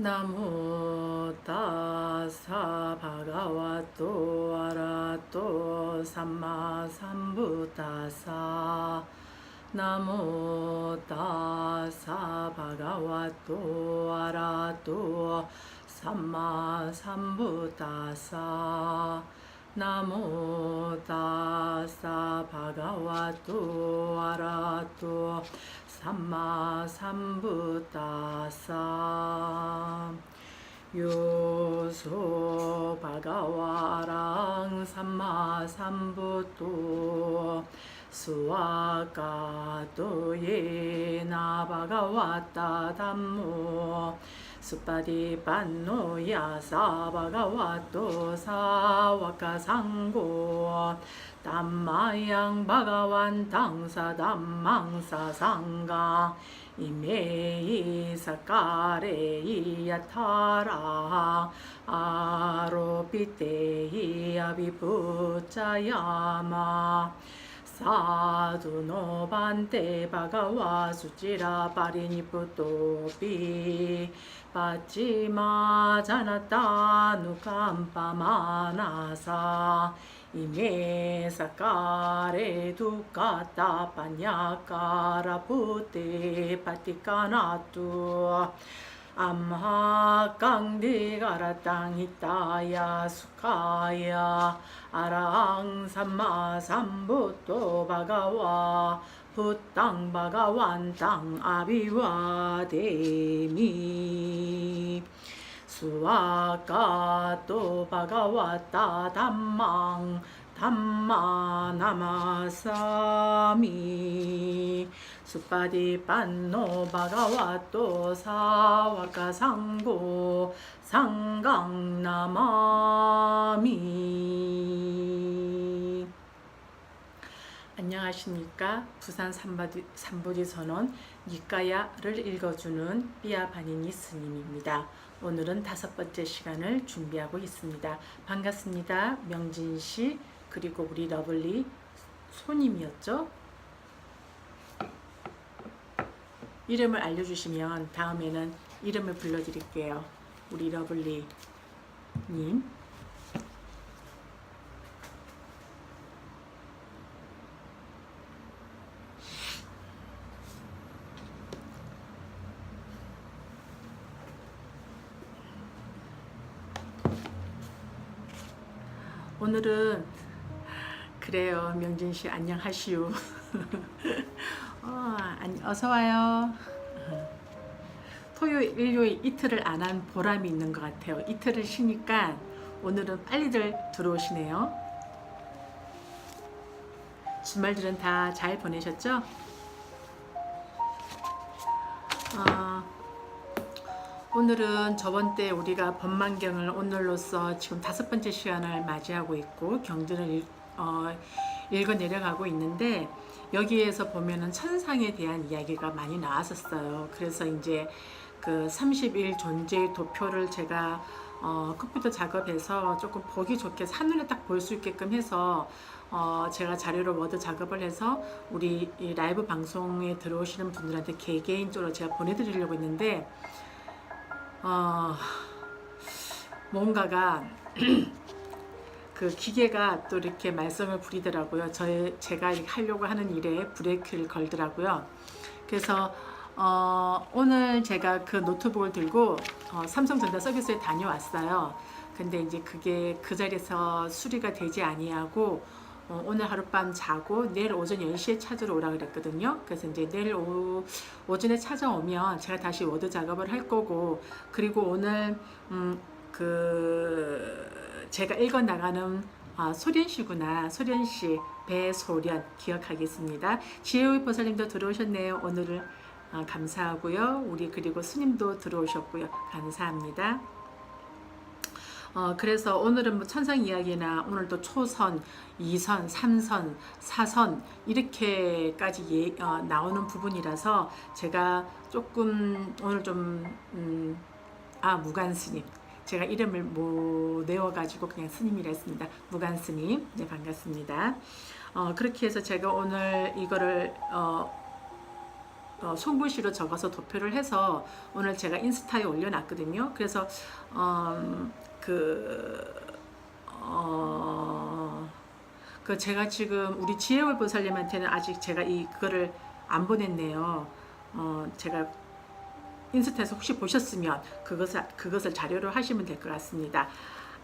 나모 타사 바가와토 아라토 삼마 삼부타사 나모 타사 바가와토 아라토 삼마 삼부타사 나모 타사 바가와토 아라토 삼마 삼부타사 요소 바가와랑 삼마 삼부토 수와카토 예나 바가와타 담모 수파디판노 야사 바가와토 사와카 상고 담마양 바가완 당사 담망사 상가 이메이 사카레이 야타라 아로피테이 아비부차야마 사두노 반테 바가와 수치라 파리니푸토피 빠치마 자나타 누캄파마나사 이메 사카레 두카타 파냐카라 푸테 파티카나투 암하 깡디가라 땅히타야 수카야 아랑 삼마 삼부토 바가와 푸땅 바가완 땅 아비와 데미 수와카토 바가와타 담망 담마 나마사미 수파디판노 바가와토 사와카 상고 상강나마미. 안녕하십니까. 부산 삼부지 선원 니까야를 읽어주는 삐아바니니 스님입니다. 오늘은 5번째 시간을 준비하고 있습니다. 반갑습니다. 명진씨 그리고 우리 러블리 손님이었죠. 이름을 알려주시면 다음에는 이름을 불러드릴게요. 우리 러블리 님. 오늘은 그래요. 명진씨 안녕하시오. 어서와요. 토요일 일요일 이틀을 안 한 보람이 있는 것 같아요. 이틀을 쉬니까 오늘은 빨리들 들어오시네요. 주말들은 다 잘 보내셨죠? 오늘은 저번 때 우리가 법만경을 오늘로써 지금 5번째 시간을 맞이하고 있고 경전을 읽어 내려가고 있는데 여기에서 보면은 천상에 대한 이야기가 많이 나왔었어요. 그래서 이제 그 30일 존재의 도표를 제가 컴퓨터 작업해서 조금 보기 좋게 한눈에 딱 볼 수 있게끔 해서 제가 자료로 워드 작업을 해서 우리 이 라이브 방송에 들어오시는 분들한테 개개인적으로 제가 보내드리려고 했는데 뭔가가 그 기계가 또 이렇게 말썽을 부리더라고요. 제가 하려고 하는 일에 브레이크를 걸더라고요. 그래서 오늘 제가 그 노트북을 들고 삼성전자 서비스에 다녀왔어요. 근데 이제 그게 그 자리에서 수리가 되지 아니하고 오늘 하룻밤 자고 내일 오전 10시에 찾으러 오라 그랬거든요. 그래서 이제 내일 오전에 찾아오면 제가 다시 워드 작업을 할 거고, 그리고 오늘 제가 읽어 나가는 소련씨구나. 소련씨, 배소련 기억하겠습니다. 지혜의 보살님도 들어오셨네요. 오늘은 감사하고요. 우리 그리고 스님도 들어오셨고요. 감사합니다. 그래서 오늘은 뭐 천상 이야기나 오늘도 초선, 2선, 3선, 4선 이렇게까지 나오는 부분이라서 제가 조금 오늘 좀 무간스님, 제가 이름을 못 외워가지고 그냥 스님이라 했습니다. 무간스님, 네, 반갑습니다. 그렇게 해서 제가 오늘 이거를 손글씨로 적어서 도표를 해서 오늘 제가 인스타에 올려놨거든요. 그래서 제가 지금 우리 지혜월 보살님한테는 아직 제가 그거를 안 보냈네요. 제가 인스타에서 혹시 보셨으면 그것을 자료로 하시면 될 것 같습니다.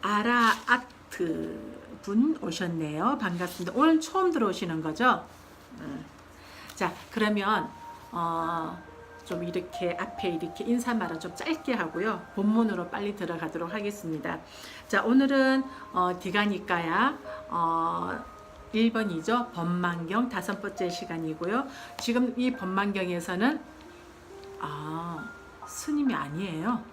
아라 아트 분 오셨네요. 반갑습니다. 오늘 처음 들어오시는 거죠? 자, 그러면 좀 이렇게 앞에 이렇게 인사말은 좀 짧게 하고요. 본문으로 빨리 들어가도록 하겠습니다. 자, 오늘은 디가니까야 1번이죠. 법망경 5번째 시간이고요. 지금 이 법망경에서는 스님이 아니에요.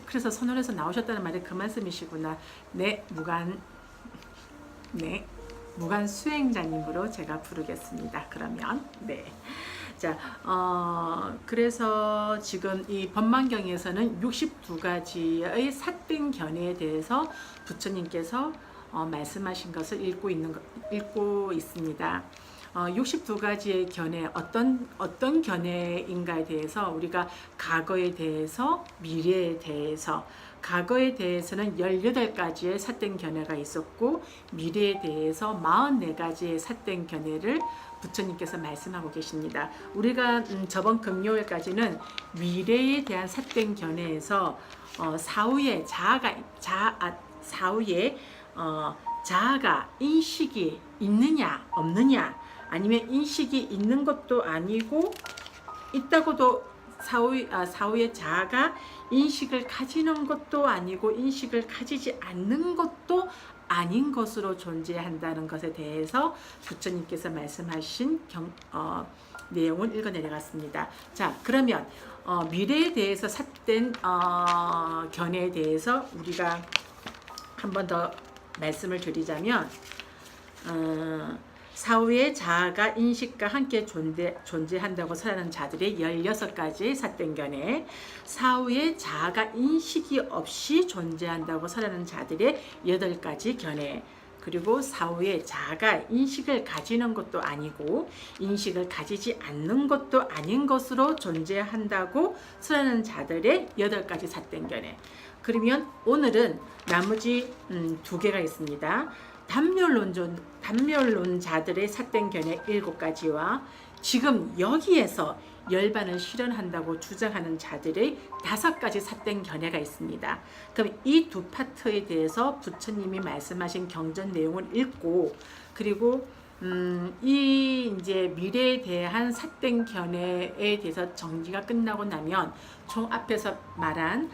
그래서 선언에서 나오셨다는 말이 그 말씀이시구나. 네, 무관 수행자님으로 제가 부르겠습니다. 그러면 네. 자, 그래서 지금 이 법망경에서는 62가지의 삿된 견해에 대해서 부처님께서 말씀하신 것을 읽고 있습니다. 62가지의 견해, 어떤 견해인가에 대해서 우리가 과거에 대해서, 미래에 대해서, 과거에 대해서는 18가지의 삿된 견해가 있었고, 미래에 대해서 44가지의 삿된 견해를 부처님께서 말씀하고 계십니다. 우리가 저번 금요일까지는 미래에 대한 삿된 견해에서 사후에 자아가 인식이 있느냐 없느냐, 아니면 인식이 있는 것도 아니고 있다고도 사후에 자아가 인식을 가지는 것도 아니고 인식을 가지지 않는 것도 아닌 것으로 존재한다는 것에 대해서 부처님께서 말씀하신 내용을 읽어 내려갔습니다. 자, 그러면 미래에 대해서 삿된 견해에 대해서 우리가 한 번 더 말씀을 드리자면, 사후의 자아가 인식과 함께 존재한다고 설하는 자들의 16가지의 삿된 견해, 사후의 자아가 인식이 없이 존재한다고 설하는 자들의 8가지 견해, 그리고 사후에 자아가 인식을 가지는 것도 아니고 인식을 가지지 않는 것도 아닌 것으로 존재한다고 설하는 자들의 8가지 삿된 견해. 그러면 오늘은 나머지 2개가 있습니다. 단멸론자들의 삿된 견해 7가지와 지금 여기에서 열반을 실현한다고 주장하는 자들의 5가지 삿된 견해가 있습니다. 그럼 이 두 파트에 대해서 부처님이 말씀하신 경전 내용을 읽고, 그리고 이 이제 미래에 대한 삿된 견해에 대해서 정리가 끝나고 나면 총 앞에서 말한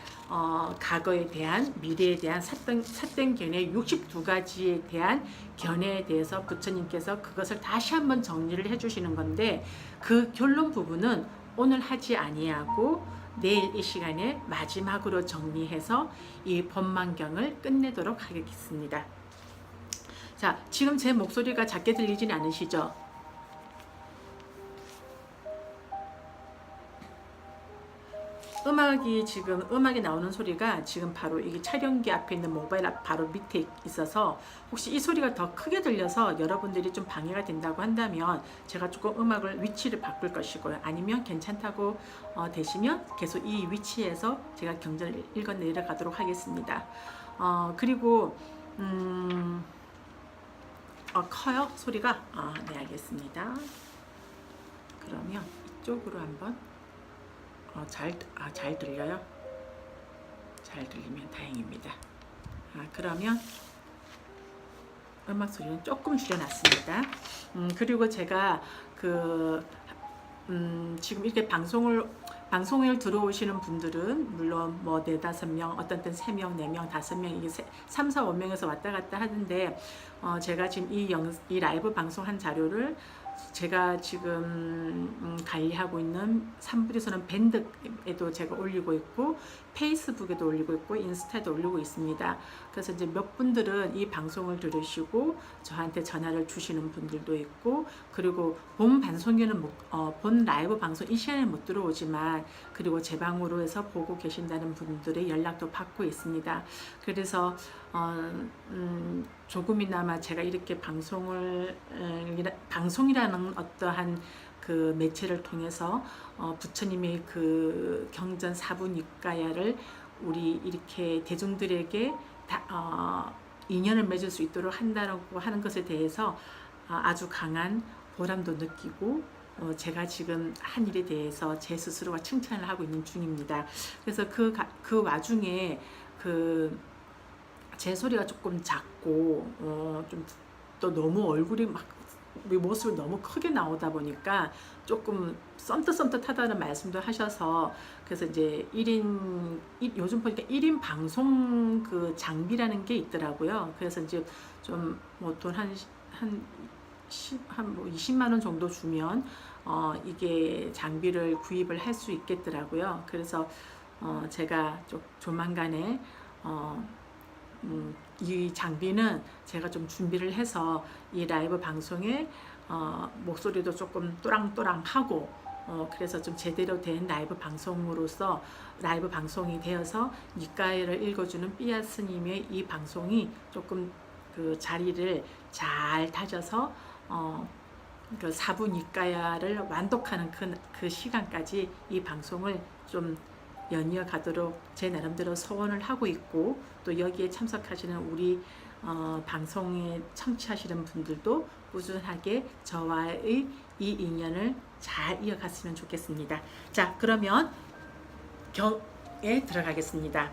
과거에 대한, 미래에 대한 삿된 견해 62가지에 대한 견해에 대해서 부처님께서 그것을 다시 한번 정리를 해주시는 건데, 그 결론 부분은 오늘 하지 아니하고 내일 이 시간에 마지막으로 정리해서 이 법망경을 끝내도록 하겠습니다. 자, 지금 제 목소리가 작게 들리진 않으시죠? 음악이 나오는 소리가 지금 바로 이 촬영기 앞에 있는 모바일 앞 바로 밑에 있어서, 혹시 이 소리가 더 크게 들려서 여러분들이 좀 방해가 된다고 한다면 제가 조금 음악을 위치를 바꿀 것이고요. 아니면 괜찮다고 되시면 계속 이 위치에서 제가 경전을 읽어 내려가도록 하겠습니다. 그리고 커요? 소리가? 네, 알겠습니다. 그러면 이쪽으로 한번 잘 들려요? 잘 들리면 다행입니다. 그러면 음악 소리는 조금 줄여놨습니다. 그리고 제가 지금 이렇게 방송을 들어오시는 분들은 물론 뭐 4, 5명, 어떤 때는 3명, 4명, 5명, 이게 3, 4, 5명에서 왔다 갔다 하는데, 제가 지금 이 라이브 방송한 자료를 제가 지금 관리하고 있는 삼불이서는 밴드에도 제가 올리고 있고, 페이스북에도 올리고 있고 인스타에도 올리고 있습니다. 그래서 이제 몇 분들은 이 방송을 들으시고 저한테 전화를 주시는 분들도 있고, 그리고 본 방송에는 본 라이브 방송 이 시간에 못 들어오지만 그리고 제 방으로 해서 보고 계신다는 분들의 연락도 받고 있습니다. 그래서 조금이나마 제가 이렇게 방송이라는 어떠한 그 매체를 통해서 부처님의 그 경전 사부니까야를 우리 이렇게 대중들에게 인연을 맺을 수 있도록 한다고 하는 것에 대해서 아주 강한 보람도 느끼고, 제가 지금 한 일에 대해서 제 스스로가 칭찬을 하고 있는 중입니다. 그래서 그 와중에 제 소리가 조금 작고 좀 또 너무 얼굴이 막 모습이 너무 크게 나오다 보니까 조금 썸뜻썸뜻하다는 말씀도 하셔서, 그래서 이제 요즘 보니까 1인 방송 그 장비라는 게 있더라고요. 그래서 이제 좀 뭐 돈 한 20만 원 정도 주면 이게 장비를 구입을 할 수 있겠더라고요. 그래서 제가 좀 조만간에 이 장비는 제가 좀 준비를 해서 이 라이브 방송에 목소리도 조금 또랑또랑하고 그래서 좀 제대로 된 라이브 방송이 되어서 니까야를 읽어주는 삐아 스님의 이 방송이 조금 그 자리를 잘 다져서 그 사부 니까야를 완독하는 그 시간까지 이 방송을 좀 연이어 가도록 제 나름대로 소원을 하고 있고, 또 여기에 참석하시는 우리 방송에 청취하시는 분들도 꾸준하게 저와의 이 인연을 잘 이어갔으면 좋겠습니다. 자, 그러면 경에 들어가겠습니다.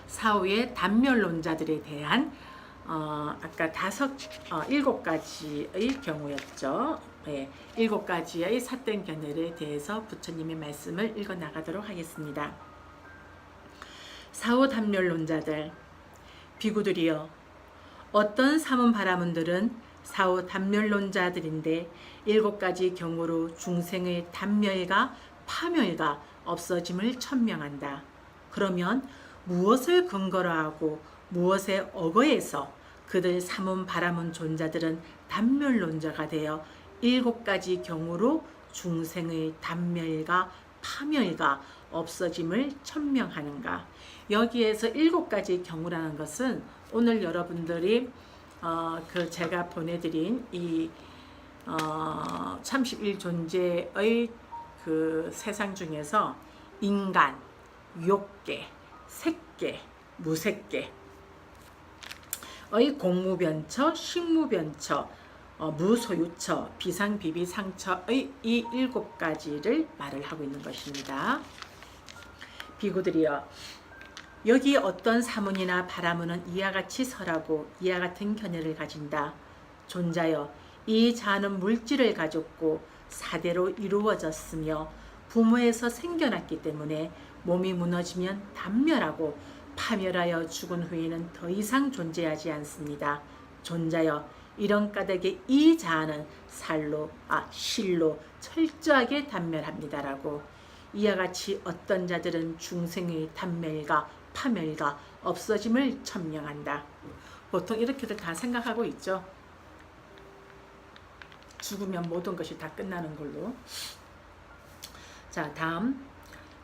사후의 단멸론자들에 대한 아까 7가지의 경우였죠. 네, 7가지의 삿된 견해에 대해서 부처님의 말씀을 읽어 나가도록 하겠습니다. 사후 단멸론자들, 비구들이여, 어떤 사문 바라문들은 사후 단멸론자들인데 7가지 경우로 중생의 단멸과 파멸과 없어짐을 천명한다. 그러면 무엇을 근거로 하고 무엇에 어거해서 그들 사문 바라문 존자들은 단멸론자가 되어 7가지 경우로 중생의 단멸과 파멸과 없어짐을 천명하는가. 여기에서 7가지 경우라는 것은 오늘 여러분들이 제가 보내드린 이 31존재의 그 세상 중에서 인간, 욕계, 색계, 무색계 의 공무변처, 식무변처, 무소유처, 비상비비상처의 이 7가지를 말을 하고 있는 것입니다. 비구들이여, 여기 어떤 사문이나 바라문은 이와 같이 설하고 이와 같은 견해를 가진다. 존자여, 이 자는 물질을 가졌고 사대로 이루어졌으며 부모에서 생겨났기 때문에 몸이 무너지면 단멸하고 파멸하여 죽은 후에는 더 이상 존재하지 않습니다. 존자여, 이런 까닭에 이 자아는 실로 철저하게 단멸합니다라고. 이와 같이 어떤 자들은 중생의 단멸과 파멸과 없어짐을 천명한다. 보통 이렇게들 다 생각하고 있죠. 죽으면 모든 것이 다 끝나는 걸로. 자, 다음.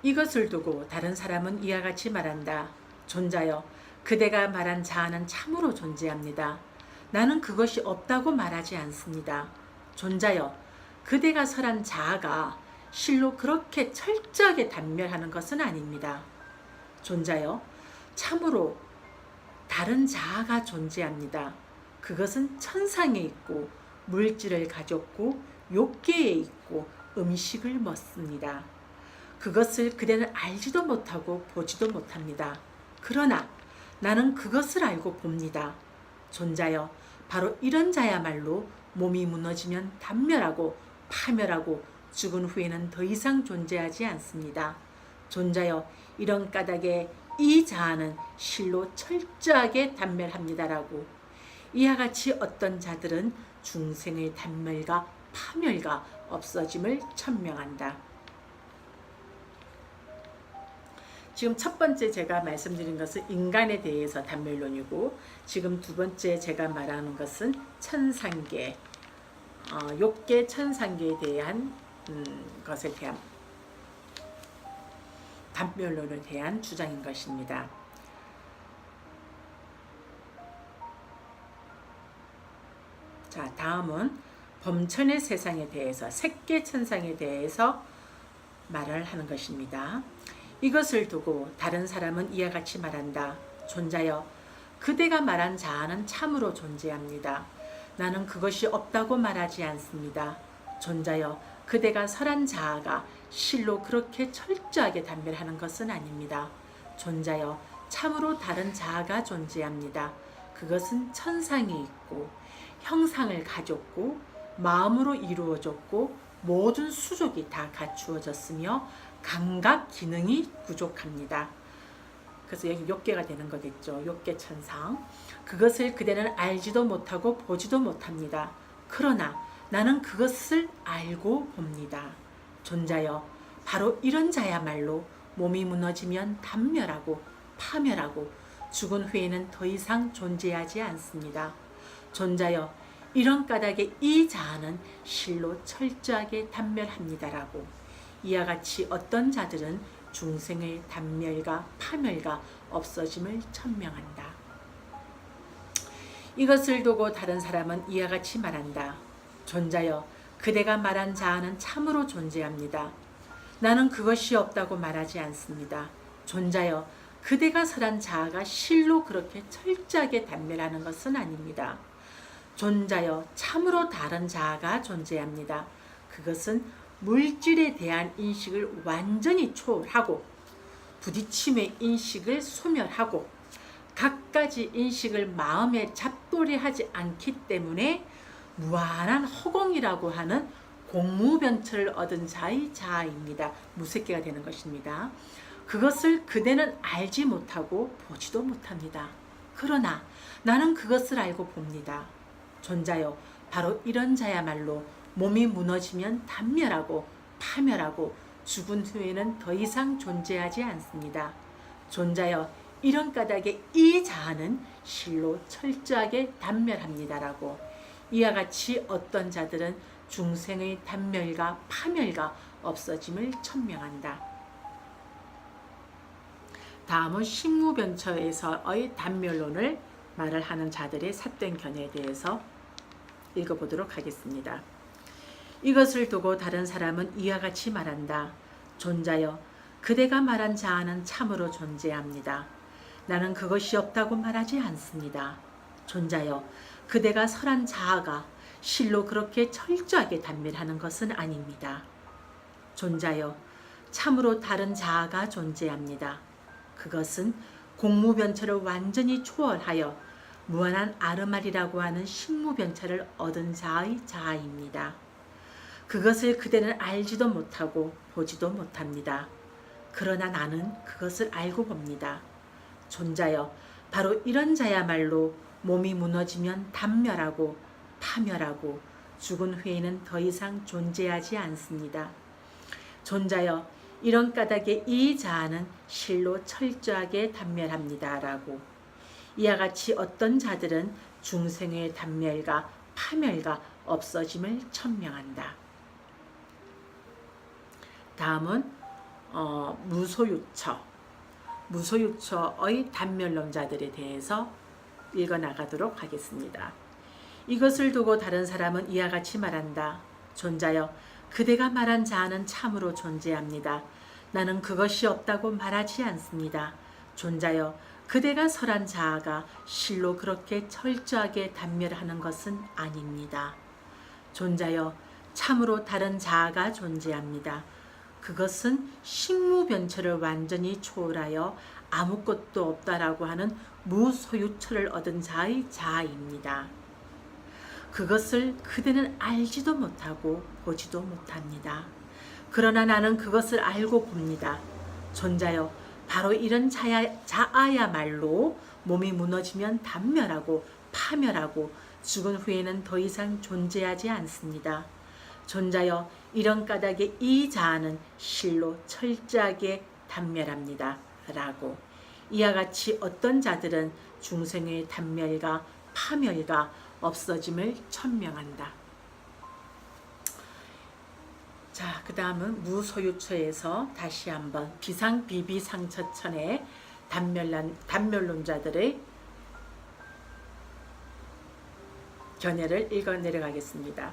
이것을 두고 다른 사람은 이와 같이 말한다. 존자여, 그대가 말한 자아는 참으로 존재합니다. 나는 그것이 없다고 말하지 않습니다. 존자여, 그대가 설한 자아가 실로 그렇게 철저하게 단멸하는 것은 아닙니다. 존자여, 참으로 다른 자아가 존재합니다. 그것은 천상에 있고 물질을 가졌고 욕계에 있고 음식을 먹습니다. 그것을 그대는 알지도 못하고 보지도 못합니다. 그러나 나는 그것을 알고 봅니다. 존자여, 바로 이런 자야말로 몸이 무너지면 단멸하고 파멸하고 죽은 후에는 더 이상 존재하지 않습니다. 존자여, 이런 까닭에 이 자아는 실로 철저하게 단멸합니다라고. 이와 같이 어떤 자들은 중생의 단멸과 파멸과 없어짐을 천명한다. 지금 첫 번째 제가 말씀드린 것은 인간에 대해서 단멸론이고, 지금 두 번째 제가 말하는 것은 천상계, 욕계 천상계에 대한 것에 대한 단멸론에 대한 주장인 것입니다. 자, 다음은 범천의 세상에 대해서, 색계천상에 대해서 말을 하는 것입니다. 이것을 두고 다른 사람은 이와 같이 말한다. 존자여, 그대가 말한 자아는 참으로 존재합니다. 나는 그것이 없다고 말하지 않습니다. 존자여, 그대가 설한 자아가 실로 그렇게 철저하게 단멸하는 것은 아닙니다. 존자여, 참으로 다른 자아가 존재합니다. 그것은 천상에 있고 형상을 가졌고 마음으로 이루어졌고 모든 수족이 다 갖추어졌으며 감각 기능이 부족합니다. 그래서 여기 욕계가 되는 거겠죠. 욕계 천상. 그것을 그대는 알지도 못하고 보지도 못합니다. 그러나 나는 그것을 알고 봅니다. 존자여, 바로 이런 자야말로 몸이 무너지면 단멸하고 파멸하고 죽은 후에는 더 이상 존재하지 않습니다. 존자여, 이런 까닭에 이 자아는 실로 철저하게 단멸합니다라고. 이와 같이 어떤 자들은 중생의 단멸과 파멸과 없어짐을 천명한다. 이것을 두고 다른 사람은 이와 같이 말한다. 존자여, 그대가 말한 자아는 참으로 존재합니다. 나는 그것이 없다고 말하지 않습니다. 존자여, 그대가 설한 자아가 실로 그렇게 철저하게 단멸하는 것은 아닙니다. 존자여, 참으로 다른 자아가 존재합니다. 그것은 물질에 대한 인식을 완전히 초월하고 부딪힘의 인식을 소멸하고 갖가지 인식을 마음에 잡돌이하지 않기 때문에 무한한 허공이라고 하는 공무변철을 얻은 자의 자아입니다. 무색계가 되는 것입니다. 그것을 그대는 알지 못하고 보지도 못합니다. 그러나 나는 그것을 알고 봅니다. 존자여, 바로 이런 자야말로 몸이 무너지면 단멸하고 파멸하고 죽은 후에는 더 이상 존재하지 않습니다. 존자여, 이런 까닭에 이 자아는 실로 철저하게 단멸합니다라고. 이와 같이 어떤 자들은 중생의 단멸과 파멸과 없어짐을 천명한다. 다음은 식무변처에서의 단멸론을 말을 하는 자들의 삿된 견해에 대해서 읽어보도록 하겠습니다. 이것을 두고 다른 사람은 이와 같이 말한다. 존자여, 그대가 말한 자아는 참으로 존재합니다. 나는 그것이 없다고 말하지 않습니다. 존자여, 그대가 설한 자아가 실로 그렇게 철저하게 단멸하는 것은 아닙니다. 존자여, 참으로 다른 자아가 존재합니다. 그것은 공무변처를 완전히 초월하여 무한한 아르말이라고 하는 식무변처를 얻은 자의 자아입니다. 그것을 그대는 알지도 못하고 보지도 못합니다. 그러나 나는 그것을 알고 봅니다. 존자여, 바로 이런 자야말로 몸이 무너지면 단멸하고 파멸하고 죽은 후에는 더 이상 존재하지 않습니다. 존자여, 이런 까닭에 이 자아는 실로 철저하게 단멸합니다라고. 이와 같이 어떤 자들은 중생의 단멸과 파멸과 없어짐을 천명한다. 다음은 무소유처의 단멸론자들에 대해서 읽어나가도록 하겠습니다. 이것을 두고 다른 사람은 이와 같이 말한다. 존자여, 그대가 말한 자아는 참으로 존재합니다. 나는 그것이 없다고 말하지 않습니다. 존자여, 그대가 설한 자아가 실로 그렇게 철저하게 단멸하는 것은 아닙니다. 존자여, 참으로 다른 자아가 존재합니다. 그것은 식무변처를 완전히 초월하여 아무것도 없다라고 하는 무소유처를 얻은 자의 자아입니다. 그것을 그대는 알지도 못하고 보지도 못합니다. 그러나 나는 그것을 알고 봅니다. 존자여, 바로 이런 자아야말로 몸이 무너지면 단멸하고 파멸하고 죽은 후에는 더 이상 존재하지 않습니다. 존자여, 이런 까닭에 이 자아는 실로 철저하게 단멸합니다 라고. 이와 같이 어떤 자들은 중생의 단멸과 파멸과 없어짐을 천명한다. 자, 그 다음은 무소유처에서 다시 한번 비상비비상처천의 단멸론자들의 견해를 읽어 내려가겠습니다.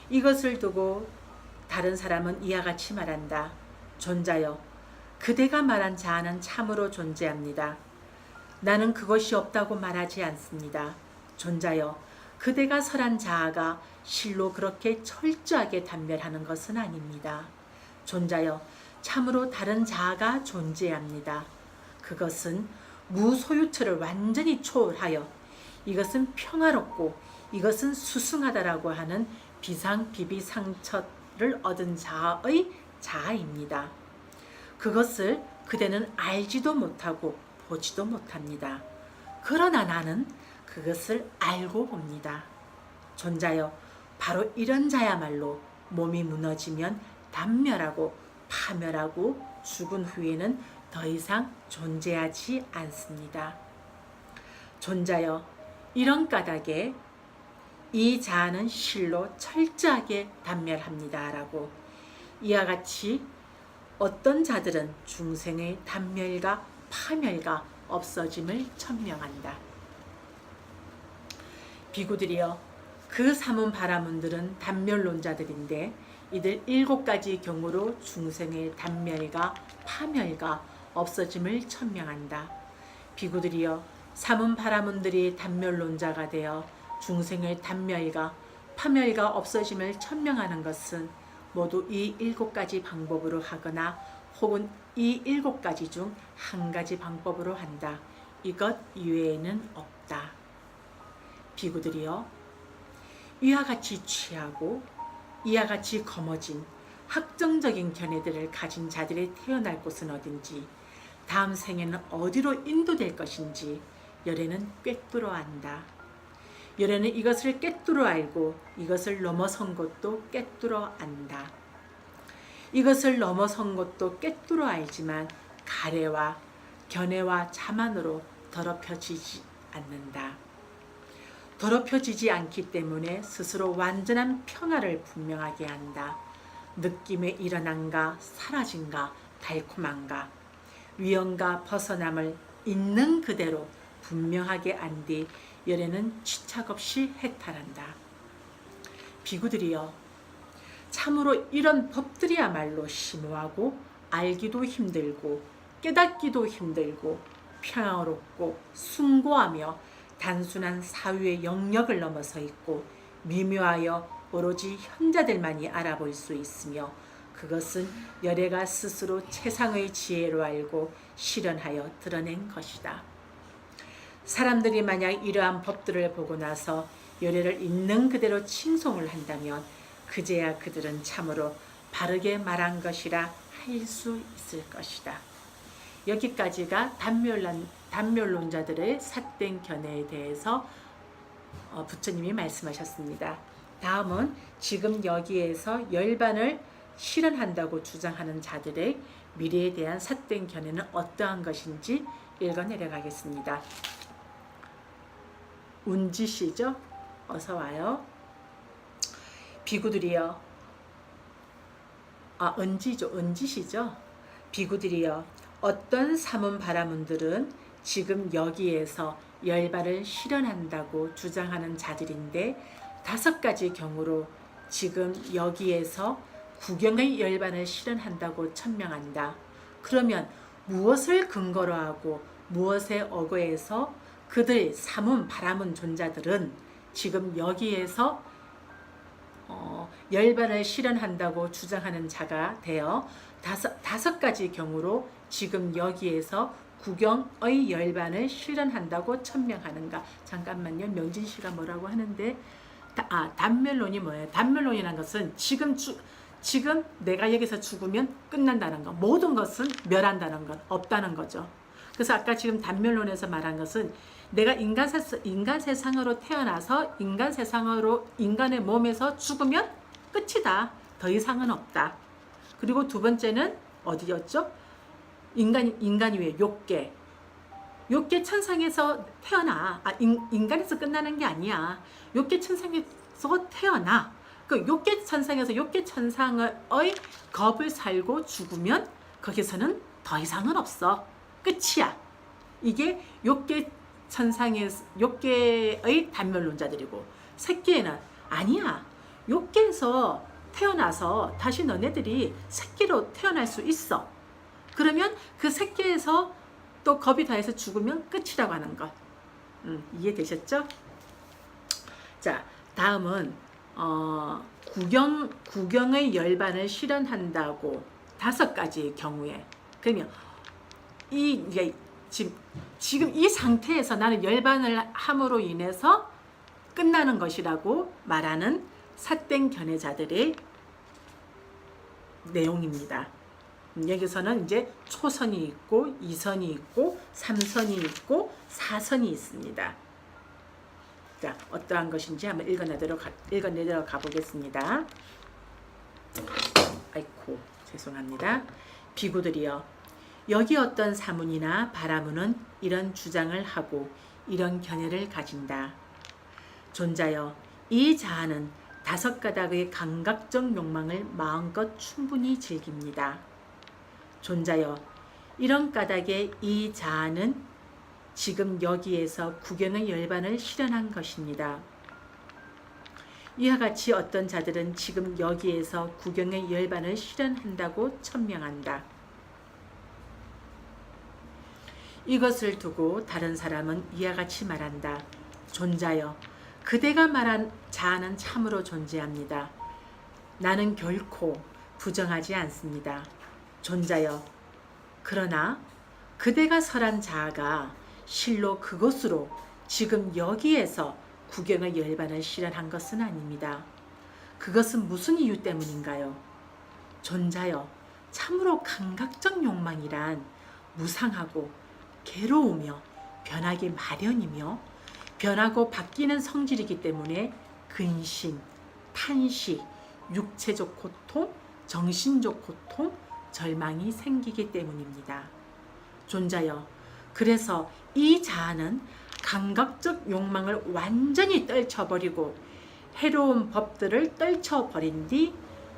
이것을 두고 다른 사람은 이와 같이 말한다. 존자여, 그대가 말한 자아는 참으로 존재합니다. 나는 그것이 없다고 말하지 않습니다. 존자여, 그대가 설한 자아가 실로 그렇게 철저하게 단멸하는 것은 아닙니다. 존자여, 참으로 다른 자아가 존재합니다. 그것은 무소유처를 완전히 초월하여 이것은 평화롭고 이것은 수승하다라고 하는 비상비비상처를 얻은 자아의 자아입니다. 그것을 그대는 알지도 못하고 보지도 못합니다. 그러나 나는 그것을 알고 봅니다. 존자여, 바로 이런 자야말로 몸이 무너지면 단멸하고 파멸하고 죽은 후에는 더 이상 존재하지 않습니다. 존자여, 이런 까닭에 이 자아는 실로 철저하게 단멸합니다. 라고. 이와 같이 어떤 자들은 중생의 단멸과 파멸과 없어짐을 천명한다. 비구들이여, 그 삼은 바라문들은 단멸론자들인데 이들 7가지 경우로 중생의 단멸과 파멸과 없어짐을 천명한다. 비구들이여, 삼은 바라문들이 단멸론자가 되어 중생의 단멸과 파멸과 없어짐을 천명하는 것은 모두 이 7가지 방법으로 하거나 혹은 이 7가지 중 한 가지 방법으로 한다. 이것 이외에는 없다. 비구들이여, 이와 같이 취하고 이와 같이 거머진 학정적인 견해들을 가진 자들이 태어날 곳은 어딘지, 다음 생에는 어디로 인도될 것인지 열애는 꿰뚫어 안다. 열애는 이것을 꿰뚫어 알고 이것을 넘어선 것도 꿰뚫어 안다. 이것을 넘어선 것도 꿰뚫어 알지만 가래와 견해와 자만으로 더럽혀지지 않는다. 더럽혀지지 않기 때문에 스스로 완전한 평화를 분명하게 한다. 느낌의 일어남과 사라짐과 달콤함과 위험과 벗어남을 있는 그대로 분명하게 안 뒤 열애는 취착 없이 해탈한다. 비구들이여, 참으로 이런 법들이야말로 심오하고 알기도 힘들고 깨닫기도 힘들고 평화롭고 숭고하며 단순한 사유의 영역을 넘어서 있고 미묘하여 오로지 현자들만이 알아볼 수 있으며 그것은 열애가 스스로 최상의 지혜로 알고 실현하여 드러낸 것이다. 사람들이 만약 이러한 법들을 보고 나서 열애를 있는 그대로 칭송을 한다면 그제야 그들은 참으로 바르게 말한 것이라 할 수 있을 것이다. 여기까지가 단멸론자들의 삿된 견해에 대해서 부처님이 말씀하셨습니다. 다음은 지금 여기에서 열반을 실현한다고 주장하는 자들의 미래에 대한 삿된 견해는 어떠한 것인지 읽어 내려가겠습니다. 운지시죠? 어서 와요. 비구들이여, 은지시죠? 비구들이여, 어떤 사문 바라문들은 지금 여기에서 열반을 실현한다고 주장하는 자들인데 5가지 경우로 지금 여기에서 구경의 열반을 실현한다고 천명한다. 그러면 무엇을 근거로 하고 무엇에 어거해서 그들 사문 바라문 존자들은 지금 여기에서 열반을 실현한다고 주장하는 자가 되어 5가지 경우로 지금 여기에서 구경의 열반을 실현한다고 천명하는가. 잠깐만요. 명진 씨가 뭐라고 하는데 단멸론이 뭐예요? 단멸론이라는 것은 지금 내가 여기서 죽으면 끝난다는 것, 모든 것은 멸한다는 것, 없다는 거죠. 그래서 아까 지금 단멸론에서 말한 것은 내가 인간 세상으로 태어나서 인간의 몸에서 죽으면 끝이다. 더 이상은 없다. 그리고 두 번째는 어디였죠? 인간이 왜 욕계 천상에서 태어나. 인간에서 끝나는 게 아니야. 욕계 천상에서 태어나. 그 욕계 천상에서 욕계 천상의 겁을 살고 죽으면 거기서는 더 이상은 없어. 끝이야. 이게 욕계 천상에서 욕계의 단멸론자들이고, 새끼에는 아니야. 욕계에서 태어나서 다시 너네들이 새끼로 태어날 수 있어. 그러면 그 새끼에서 또 겁이 다해서 죽으면 끝이라고 하는 것. 이해되셨죠? 자, 다음은 구경의 열반을 실현한다고 5가지의 경우에, 그러면 이게 지금 이 상태에서 나는 열반을 함으로 인해서 끝나는 것이라고 말하는 삿된 견해자들의 내용입니다. 여기서는 이제 초선이 있고 2선이 있고 3선이 있고 4선이 있습니다. 자, 어떠한 것인지 한번 읽어내도록 가보겠습니다. 아이고, 죄송합니다. 비구들이여, 여기 어떤 사문이나 바라문은 이런 주장을 하고 이런 견해를 가진다. 존자여, 이 자아는 5가닥의 감각적 욕망을 마음껏 충분히 즐깁니다. 존자여, 이런 까닭에 이 자아는 지금 여기에서 구경의 열반을 실현한 것입니다. 이와 같이 어떤 자들은 지금 여기에서 구경의 열반을 실현한다고 천명한다. 이것을 두고 다른 사람은 이와 같이 말한다. 존자여, 그대가 말한 자아는 참으로 존재합니다. 나는 결코 부정하지 않습니다. 존자여, 그러나 그대가 설한 자아가 실로 그것으로 지금 여기에서 구경의 열반을 실현한 것은 아닙니다. 그것은 무슨 이유 때문인가요? 존자여, 참으로 감각적 욕망이란 무상하고 괴로우며 변하기 마련이며 변하고 바뀌는 성질이기 때문에 근심, 탄식, 육체적 고통, 정신적 고통, 절망이 생기기 때문입니다. 존자여, 그래서 이 자아는 감각적 욕망을 완전히 떨쳐버리고 해로운 법들을 떨쳐버린 뒤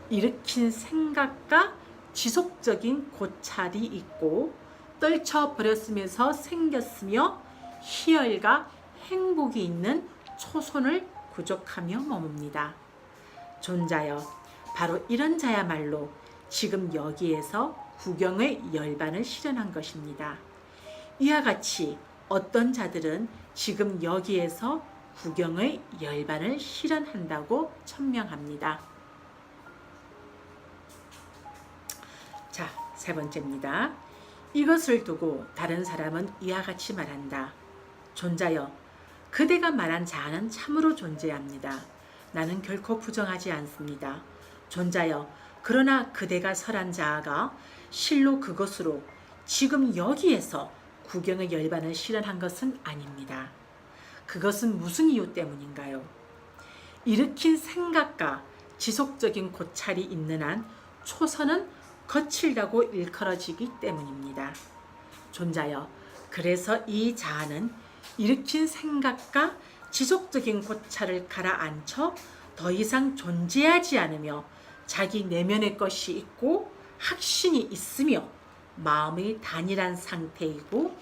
일으킨 생각과 지속적인 고찰이 있고 떨쳐버렸으면서 생겼으며 희열과 행복이 있는 초손을 구족하며 머뭅니다. 존자여, 바로 이런 자야말로 지금 여기에서 구경의 열반을 실현한 것입니다. 이와 같이 어떤 자들은 지금 여기에서 구경의 열반을 실현한다고 천명합니다. 자, 3번째입니다. 이것을 두고 다른 사람은 이와 같이 말한다. 존자여, 그대가 말한 자아는 참으로 존재합니다. 나는 결코 부정하지 않습니다. 존자여, 그러나 그대가 설한 자아가 실로 그것으로 지금 여기에서 구경의 열반을 실현한 것은 아닙니다. 그것은 무슨 이유 때문인가요? 일으킨 생각과 지속적인 고찰이 있는 한 초선은 거칠다고 일컬어지기 때문입니다. 존자여, 그래서 이 자아는 일으킨 생각과 지속적인 고찰을 가라앉혀 더 이상 존재하지 않으며 자기 내면의 것이 있고 확신이 있으며 마음이 단일한 상태이고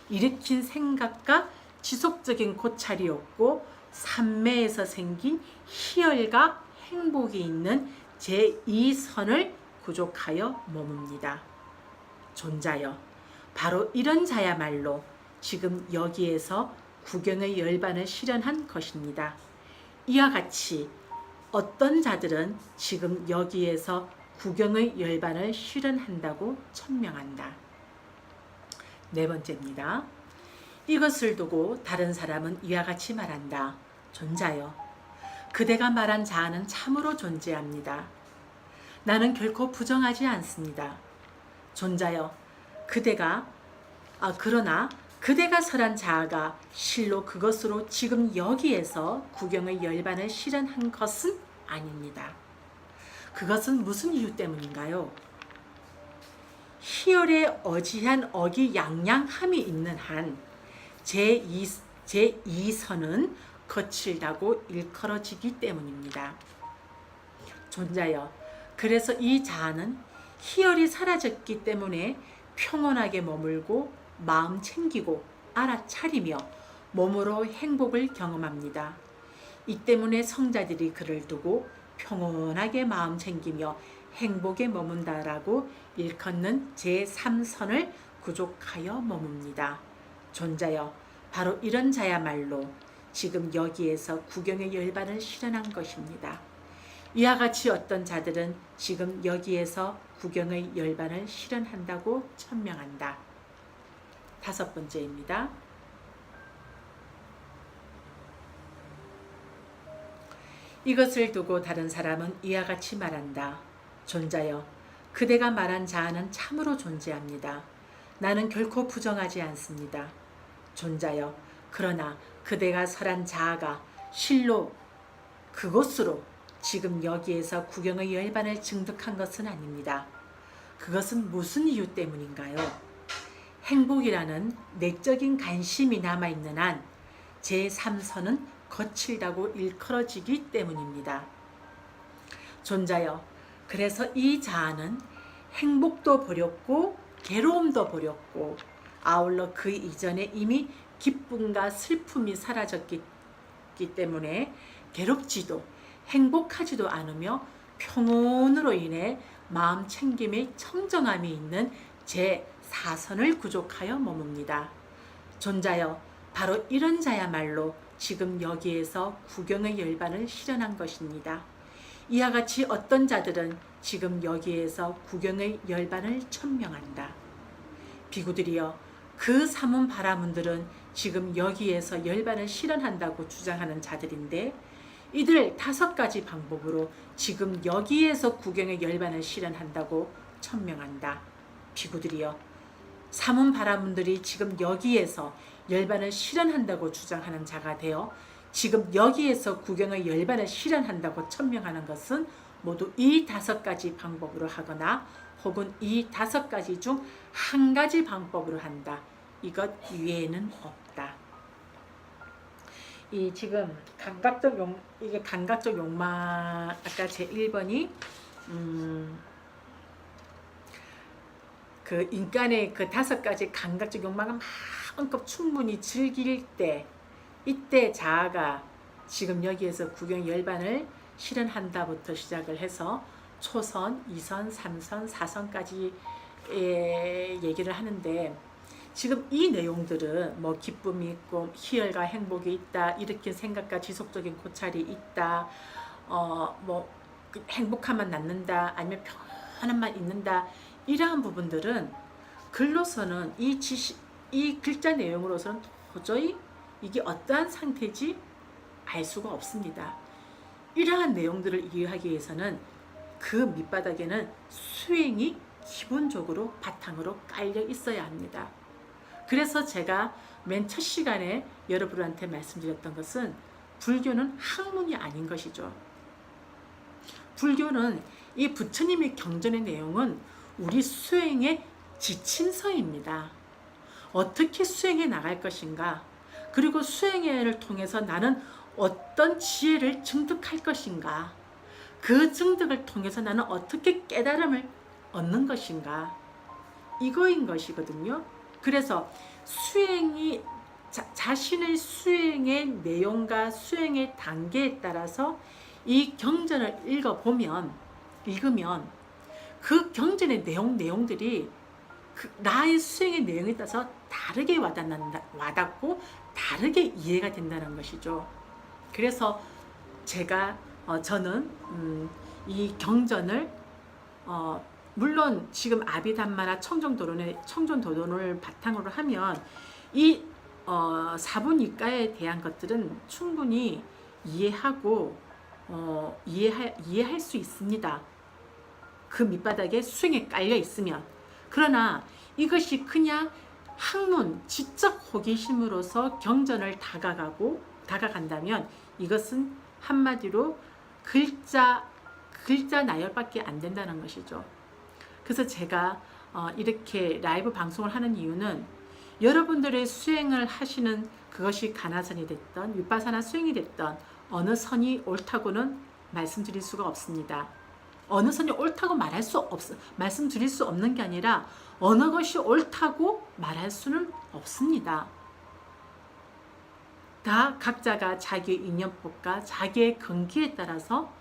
일으킨 생각과 지속적인 고찰이 없고 삼매에서 생긴 희열과 행복이 있는 제2선을 구족하여 머뭅니다. 존자여, 바로 이런 자야말로 지금 여기에서 구경의 열반을 실현한 것입니다. 이와 같이 어떤 자들은 지금 여기에서 구경의 열반을 실현한다고 천명한다. 4번째입니다. 이것을 두고 다른 사람은 이와 같이 말한다. 존자여, 그대가 말한 자아는 참으로 존재합니다. 나는 결코 부정하지 않습니다. 존자여, 그러나 그대가 설한 자아가 실로 그것으로 지금 여기에서 구경의 열반을 실현한 것은 아닙니다. 그것은 무슨 이유 때문인가요? 희열에 어지한 어기양양함이 있는 한 제2선은 거칠다고 일컬어지기 때문입니다. 존자여, 그래서 이 자아는 희열이 사라졌기 때문에 평온하게 머물고 마음 챙기고 알아차리며 몸으로 행복을 경험합니다. 이 때문에 성자들이 그를 두고 평온하게 마음 챙기며 행복에 머문다라고 일컫는 제3선을 구족하여 머뭅니다. 존자여, 바로 이런 자야말로 지금 여기에서 구경의 열반을 실현한 것입니다. 이와 같이 어떤 자들은 지금 여기에서 구경의 열반을 실현한다고 천명한다. 5번째입니다. 이것을 두고 다른 사람은 이와 같이 말한다. 존자여, 그대가 말한 자아는 참으로 존재합니다. 나는 결코 부정하지 않습니다. 존자여, 그러나 그대가 설한 자아가 실로 그곳으로 지금 여기에서 구경의 열반을 증득한 것은 아닙니다. 그것은 무슨 이유 때문인가요? 행복이라는 내적인 관심이 남아있는 한 제3선은 거칠다고 일컬어지기 때문입니다. 존자여, 그래서 이 자아는 행복도 버렸고 괴로움도 버렸고 아울러 그 이전에 이미 기쁨과 슬픔이 사라졌기 때문에 괴롭지도 행복하지도 않으며 평온으로 인해 마음 챙김의 청정함이 있는 제4선을 구족하여 머뭅니다. 존자여, 바로 이런 자야말로 지금 여기에서 구경의 열반을 실현한 것입니다. 이와 같이 어떤 자들은 지금 여기에서 구경의 열반을 천명한다. 비구들이여, 그 사문 바라문들은 지금 여기에서 열반을 실현한다고 주장하는 자들인데 이들 5가지 방법으로 지금 여기에서 구경의 열반을 실현한다고 천명한다. 비구들이여, 사문 바라문들이 지금 여기에서 열반을 실현한다고 주장하는 자가 되어 지금 여기에서 구경의 열반을 실현한다고 천명하는 것은 모두 이 5가지 방법으로 하거나 혹은 이 5가지 중 한 가지 방법으로 한다. 이것 외에는 없다. 이 지금 이게 감각적 욕망, 아까 제 1번이 그 인간의 그 5가지 감각적 욕망을 마음껏 충분히 즐길 때, 이때 자아가 지금 여기에서 구경 열반을 실현한다부터 시작을 해서 초선, 2선, 3선, 4선까지 얘기를 하는데, 지금 이 내용들은 뭐 기쁨이 있고 희열과 행복이 있다, 일으킨 생각과 지속적인 고찰이 있다, 뭐 행복함만 낳는다, 아니면 평안함만 있는다, 이러한 부분들은 글로서는 이 글자 내용으로서는 도저히 이게 어떠한 상태인지 알 수가 없습니다. 이러한 내용들을 이해하기 위해서는 그 밑바닥에는 수행이 기본적으로 바탕으로 깔려 있어야 합니다. 그래서 제가 맨 첫 시간에 여러분한테 말씀드렸던 것은 불교는 학문이 아닌 것이죠. 불교는 이 부처님의 경전의 내용은 우리 수행의 지침서입니다. 어떻게 수행해 나갈 것인가, 그리고 수행을 통해서 나는 어떤 지혜를 증득할 것인가, 그 증득을 통해서 나는 어떻게 깨달음을 얻는 것인가, 이거인 것이거든요. 그래서 수행이 자신의 수행의 내용과 수행의 단계에 따라서 이 경전을 읽으면 그 경전의 내용들이 나의 수행의 내용에 따라서 다르게 와닿고 다르게 이해가 된다는 것이죠. 그래서 저는 이 경전을 물론 지금 아비담마나 청정도론을 바탕으로 하면 이 사분이가에 대한 것들은 충분히 이해하고 이해할 수 있습니다. 그 밑바닥에 수행에 깔려 있으면. 그러나 이것이 그냥 학문, 지적 호기심으로서 경전을 다가간다면 이것은 한마디로 글자 나열밖에 안 된다는 것이죠. 그래서 제가 이렇게 라이브 방송을 하는 이유는 여러분들의 수행을 하시는 그것이 가나선이 됐던 윗바사나 수행이 됐던 어느 선이 옳다고는 말씀드릴 수가 없습니다. 어느 선이 옳다고 말씀드릴 수 없는 게 아니라 어느 것이 옳다고 말할 수는 없습니다. 다 각자가 자기의 인연법과 자기의 근기에 따라서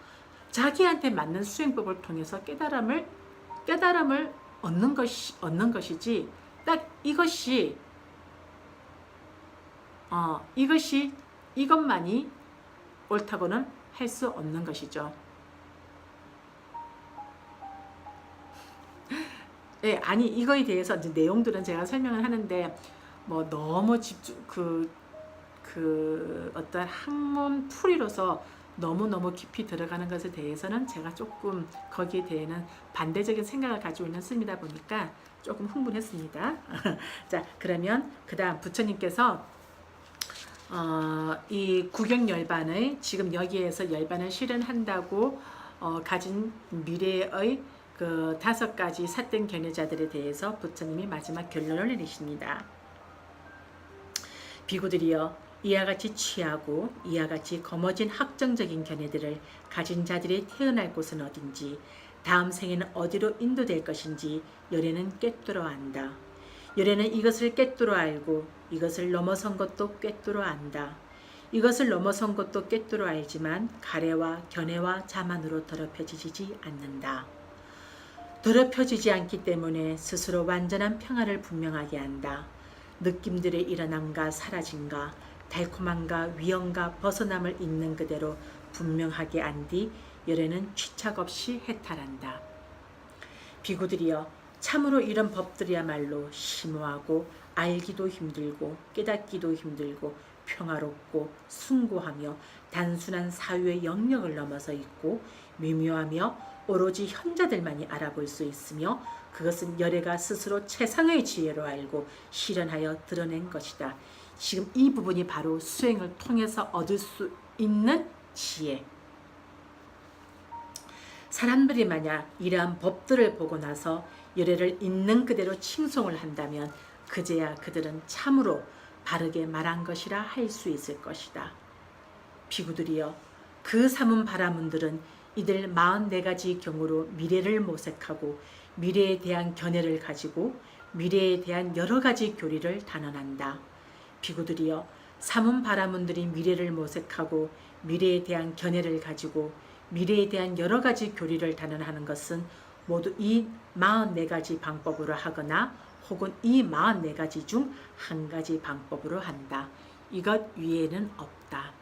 자기한테 맞는 수행법을 통해서 깨달음을 얻는 것이지, 딱 이것만이 옳다고는 할 수 없는 것이죠. 예, 아니 이거에 대해서 이제 내용들은 제가 설명을 하는데 뭐 너무 어떤 학문 풀이로서 너무너무 깊이 들어가는 것에 대해서는 제가 조금 거기에 대해는 반대적인 생각을 가지고 있는 스님이다 보니까 조금 흥분했습니다. 자, 그러면 그 다음 부처님께서 이 구경열반의 지금 여기에서 열반을 실현한다고 가진 미래의 그 5가지 삿된 견해자들에 대해서 부처님이 마지막 결론을 내리십니다. 비구들이여, 이와 같이 취하고 이와 같이 거머쥔 학정적인 견해들을 가진 자들이 태어날 곳은 어딘지, 다음 생에는 어디로 인도될 것인지 열애는 꿰뚫어 안다. 열애는 이것을 꿰뚫어 알고 이것을 넘어선 것도 꿰뚫어 안다. 이것을 넘어선 것도 꿰뚫어 알지만 가래와 견해와 자만으로 더럽혀지지 않는다. 더럽혀지지 않기 때문에 스스로 완전한 평화를 분명하게 한다. 느낌들의 일어남과 사라짐과 달콤함과 위험과 벗어남을 있는 그대로 분명하게 안 뒤 열애는 취착 없이 해탈한다. 비구들이여, 참으로 이런 법들이야말로 심오하고 알기도 힘들고 깨닫기도 힘들고 평화롭고 숭고하며 단순한 사유의 영역을 넘어서 있고 미묘하며 오로지 현자들만이 알아볼 수 있으며 그것은 열애가 스스로 최상의 지혜로 알고 실현하여 드러낸 것이다. 지금 이 부분이 바로 수행을 통해서 얻을 수 있는 지혜. 사람들이 만약 이러한 법들을 보고 나서 열애를 있는 그대로 칭송을 한다면 그제야 그들은 참으로 바르게 말한 것이라 할 수 있을 것이다. 비구들이여, 그 삼은 바라문들은 이들 44가지 경우로 미래를 모색하고 미래에 대한 견해를 가지고 미래에 대한 여러 가지 교리를 단언한다. 비구들이여, 삼은 바라문들이 미래를 모색하고 미래에 대한 견해를 가지고 미래에 대한 여러 가지 교리를 단언하는 것은 모두 이 44가지 방법으로 하거나 혹은 이 44가지 중 한 가지 방법으로 한다. 이것 위에는 없다.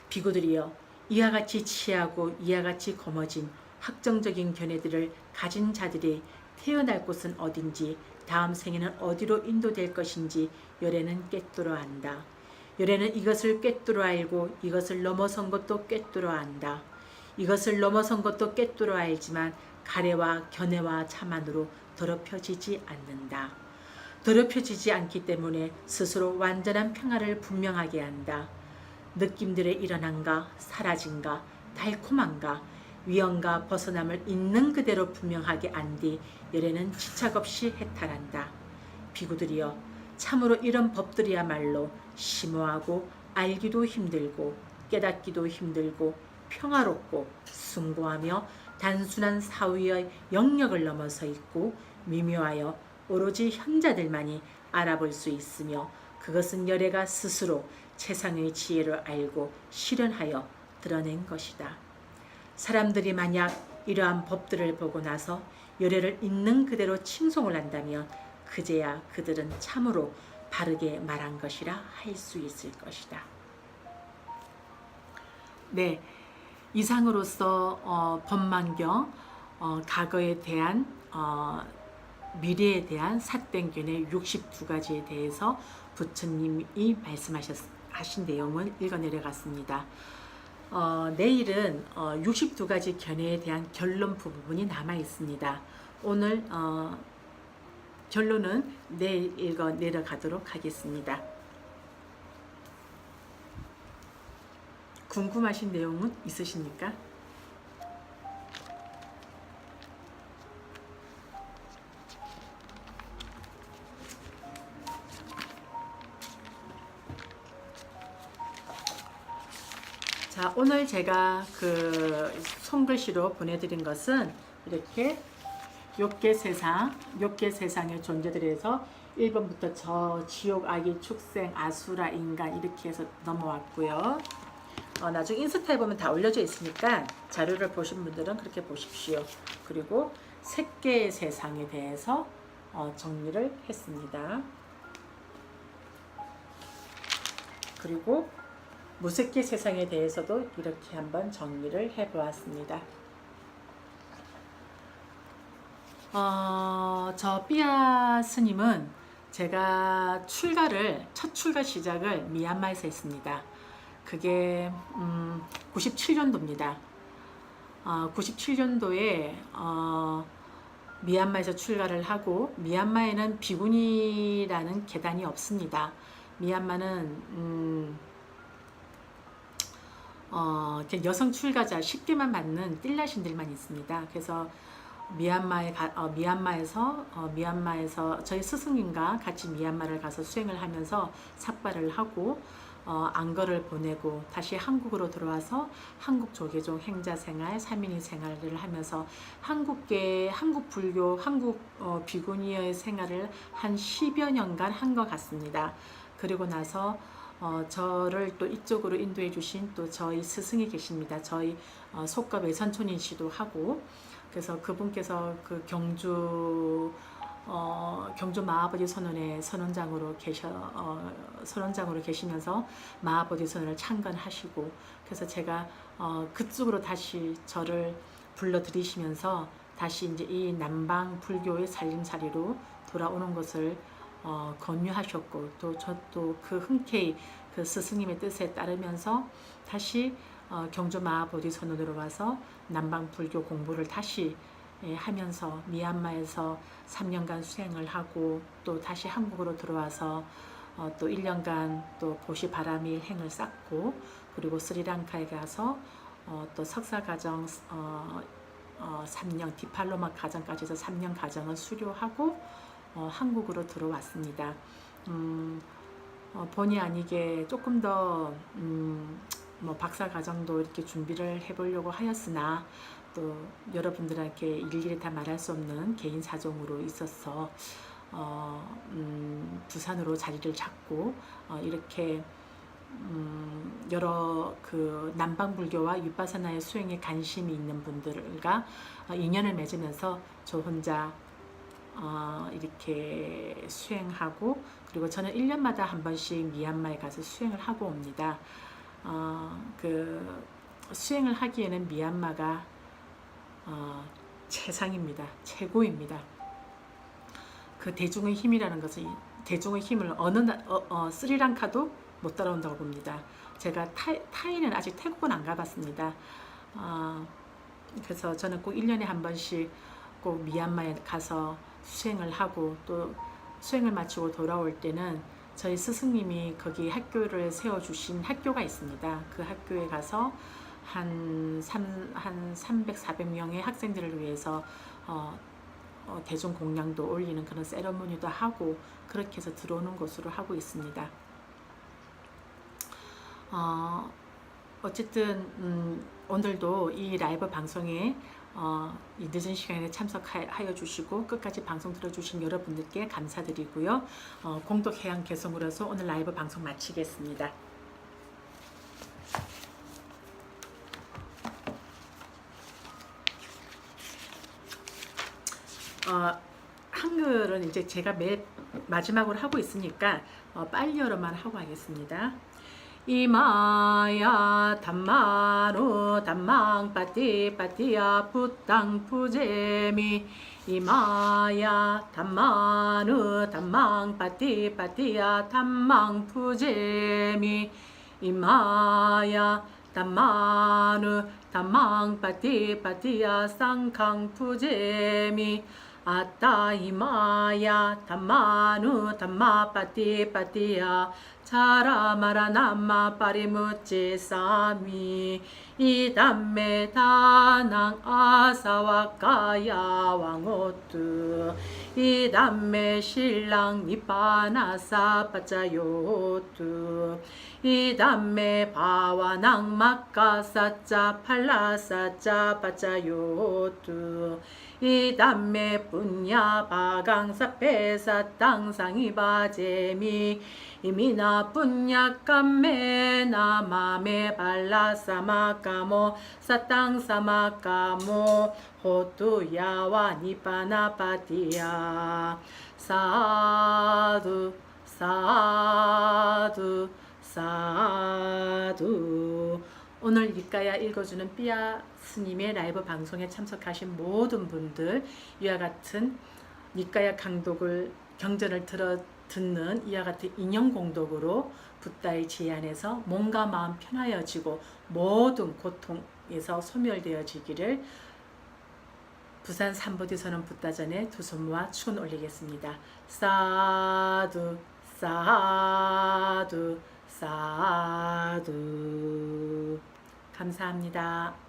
비구들이여, 이와 같이 취하고 이와 같이 거머쥔 학정적인 견해들을 가진 자들이 태어날 곳은 어딘지, 다음 생에는 어디로 인도될 것인지 열애는 꿰뚫어 안다. 열애는 이것을 꿰뚫어 알고 이것을 넘어선 것도 꿰뚫어 안다. 이것을 넘어선 것도 꿰뚫어 알지만 가래와 견해와 자만으로 더럽혀지지 않는다. 더럽혀지지 않기 때문에 스스로 완전한 평화를 분명하게 한다. 느낌들의 일어남과 사라짐과 달콤함과 위험과 벗어남을 있는 그대로 분명하게 안 뒤 열애는 지착 없이 해탈한다. 비구들이여, 참으로 이런 법들이야말로 심오하고 알기도 힘들고 깨닫기도 힘들고 평화롭고 숭고하며 단순한 사유의 영역을 넘어서 있고 미묘하여 오로지 현자들만이 알아볼 수 있으며 그것은 열애가 스스로 최상의 지혜를 알고 실현하여 드러낸 것이다. 사람들이 만약 이러한 법들을 보고 나서 열애를 있는 그대로 칭송을 한다면 그제야 그들은 참으로 바르게 말한 것이라 할 수 있을 것이다. 네, 이상으로서 법만경 과거에 대한 미래에 대한 삿된 견해 62가지에 대해서 부처님이 말씀하신 내용을 읽어 내려갔습니다. 내일은 62가지 견해에 대한 결론 부분이 남아 있습니다. 오늘 결론은 내일 읽어 내려가도록 하겠습니다. 궁금하신 내용은 있으십니까? 자, 오늘 제가 그 손글씨로 보내드린 것은 이렇게 욕계 세상의 존재들에서 1번부터 저, 지옥, 악이, 축생, 아수라, 인간 이렇게 해서 넘어왔고요. 나중에 인스타에 보면 다 올려져 있으니까 자료를 보신 분들은 그렇게 보십시오. 그리고 색계의 세상에 대해서 정리를 했습니다. 그리고 무색계 세상에 대해서도 이렇게 한번 정리를 해보았습니다. 저 삐아 스님은 제가 첫 출가 시작을 미얀마에서 했습니다. 그게 97년도입니다. 97년도에 미얀마에서 출가를 하고, 미얀마에는 비구니라는 계단이 없습니다. 미얀마는 여성 출가자 10개만 받는 띨라신들만 있습니다. 그래서 미얀마에서 저희 스승님과 같이 미얀마를 가서 수행을 하면서 삭발을 하고 안거를 보내고 다시 한국으로 들어와서 한국 조계종 행자 생활, 3인이 생활을 하면서 한국 불교, 한국 비구니의 생활을 한 10여 년간 한 것 같습니다. 그리고 나서 저를 또 이쪽으로 인도해 주신 또 저희 스승이 계십니다. 저희 속가 외선촌이시도 하고, 그래서 그분께서 그 경주 마하보디 선원의 선원장으로 계시면서 마하보디 선원을 창건하시고, 그래서 제가 그쪽으로 다시 저를 불러들이시면서 다시 이제 이 남방 불교의 살림살이로 돌아오는 것을 권유하셨고, 또 저도 그 흔쾌히 그 스승님의 뜻에 따르면서 다시 경주 마하보디 선원으로 와서 남방 불교 공부를 다시 하면서 미얀마에서 3년간 수행을 하고, 또 다시 한국으로 들어와서 또 1년간 또 보시 바라밀 행을 쌓고, 그리고 스리랑카에 가서 또 석사 과정 3년 디팔로마 과정까지 해서 3년 과정을 수료하고 한국으로 들어왔습니다. 본의 아니게 조금 더 박사 과정도 이렇게 준비를 해보려고 하였으나, 또 여러분들에게 일일이 다 말할 수 없는 개인 사정으로 있어서 부산으로 자리를 잡고 이렇게 여러 그 남방 불교와 위파사나의 수행에 관심이 있는 분들과 인연을 맺으면서 저 혼자 이렇게 수행하고, 그리고 저는 1년마다 한 번씩 미얀마에 가서 수행을 하고 옵니다. 그 수행을 하기에는 미얀마가 최상입니다. 최고입니다. 그 대중의 힘이라는 것은, 대중의 힘을 스리랑카도 못 따라온다고 봅니다. 제가 타이는 아직 태국은 안 가봤습니다. 그래서 저는 꼭 1년에 한 번씩 꼭 미얀마에 가서 수행을 하고, 또 수행을 마치고 돌아올 때는 저희 스승님이 거기 학교를 세워주신 학교가 있습니다. 그 학교에 가서 한 300, 400명의 학생들을 위해서 대중 공양도 올리는 그런 세러머니도 하고, 그렇게 해서 들어오는 것으로 하고 있습니다. 어쨌든 오늘도 이 라이브 방송에 이 늦은 시간에 참석하여 주시고 끝까지 방송 들어주신 여러분들께 감사드리고요. 공덕해양 개성으로서 오늘 라이브 방송 마치겠습니다. 한글은 이제 제가 매일 마지막으로 하고 있으니까 빨리어로만 하고 하겠습니다. 이마야 담마루 담망 빠띠 빠띠야 부땅 부제미 이마야 담마루 담망 빠띠 빠띠야 담망 부제미 이마야 담마루 담망 빠띠 빠띠야 쌍캉 부제미 아따이마야 담마누 담마빠띠빠띠야 차라마라 남마 빠리무치 사미 이담메 다낭 아사와까야 왕호뚜 이담메 신랑 니빠나사 빠짜요뚜 이담메 바와낭 마까사짜 팔라사짜 빠짜요뚜 이담메 뿐야 바강사페사 땅상이바제미 이미나 뿐야 깜메 나마메 발라사마까모 사땅사마까모 호뚜야와 니빠나빠띠야 사두 사두 사두. 오늘 니까야 읽어주는 삐아 스님의 라이브 방송에 참석하신 모든 분들, 이와 같은 니까야 강독을 경전을 듣는 이와 같은 인연 공독으로 붓다의 제안에서 몸과 마음 편하여지고 모든 고통에서 소멸되어지기를 부산 삼보디선언 붓다전에 두 손 모아 축원 올리겠습니다. 사두 사두 사두. 감사합니다.